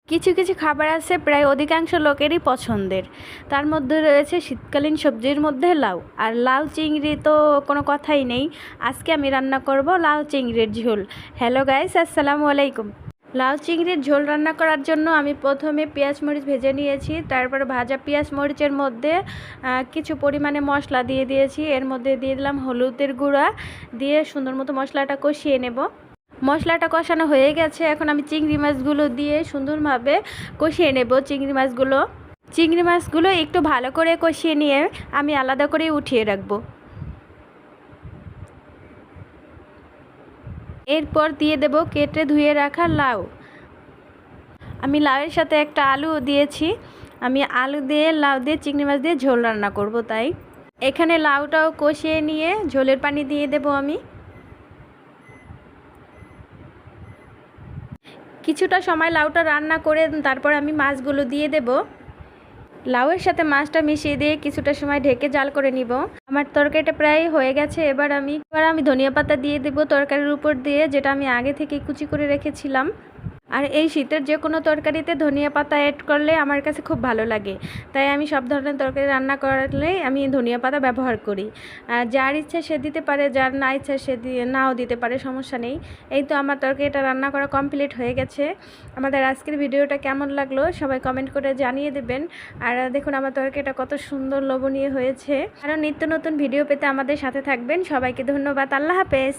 কিছু কিছু খাবার আছে প্রায় অধিকাংশ লোকেরই পছন্দের। তার মধ্যে রয়েছে শীতকালীন সবজির মধ্যে লাউ। আর লাউ চিংড়ি তো কোনো কথাই নেই। আজকে আমি রান্না করব লাউ চিংড়ির ঝোল। হ্যালো গাইস, আসসালামু আলাইকুম। লাউ চিংড়ির ঝোল রান্না করার জন্য আমি প্রথমে পেঁয়াজ মরিচ ভেজে নিয়েছি। তারপর ভাজা পেঁয়াজ মরিচের মধ্যে কিছু পরিমাণে মশলা দিয়ে দিয়েছি। এর মধ্যে দিয়ে দিলাম হলুদের গুঁড়া, দিয়ে সুন্দর মতো মশলাটা কষিয়ে নেব। মশলাটা কষানো হয়ে গেছে, এখন আমি চিংড়ি মাছগুলো দিয়ে সুন্দরভাবে কষিয়ে নেব। চিংড়ি মাছগুলো একটু ভালো করে কষিয়ে নিয়ে আমি আলাদা করে উঠিয়ে রাখব। এরপর দিয়ে দেব কেটে ধুয়ে রাখা লাউ। আমি লাউয়ের সাথে একটা আলু দিয়েছি। আমি আলু দিয়ে লাউ দিয়ে চিংড়ি মাছ দিয়ে ঝোল রান্না করব, তাই এখানে লাউটাও কষিয়ে নিয়ে ঝোলের পানি দিয়ে দেব আমি। কিছুটা সময় লাউটা রান্না করে তারপর আমি মাছগুলো দিয়ে দেব। লাউয়ের সাথে মাছটা মিশিয়ে দিয়ে কিছুটা সময় ঢেকে জাল করে নিব। আমার তরকারিটা প্রায় হয়ে গেছে। এবার আমি ধনিয়া পাতা দিয়ে দেব তরকারির উপর দিয়ে, যেটা আমি আগে থেকে কুচি করে রেখেছিলাম। আর এই শীতের যে কোনো তরকারিতে ধনিয়া পাতা অ্যাড করলে আমার কাছে খুব ভালো লাগে, তাই আমি সব ধরনের তরকারি রান্না করলে আমি ধনিয়া পাতা ব্যবহার করি। যার ইচ্ছা সে দিতে পারে, যার না ইচ্ছা সে নাও দিতে পারে, সমস্যা নেই। এই তো আমার তরকারিটা রান্না করা কমপ্লিট হয়ে গেছে। আমাদের আজকের ভিডিওটা কেমন লাগলো সবাই কমেন্ট করে জানিয়ে দেবেন। আর দেখুন আমার তরকারিটা কত সুন্দর লোভনীয় হয়েছে। আরও নিত্য নতুন ভিডিও পেতে আমাদের সাথে থাকবেন। সবাইকে ধন্যবাদ। আল্লাহ হাফেজ।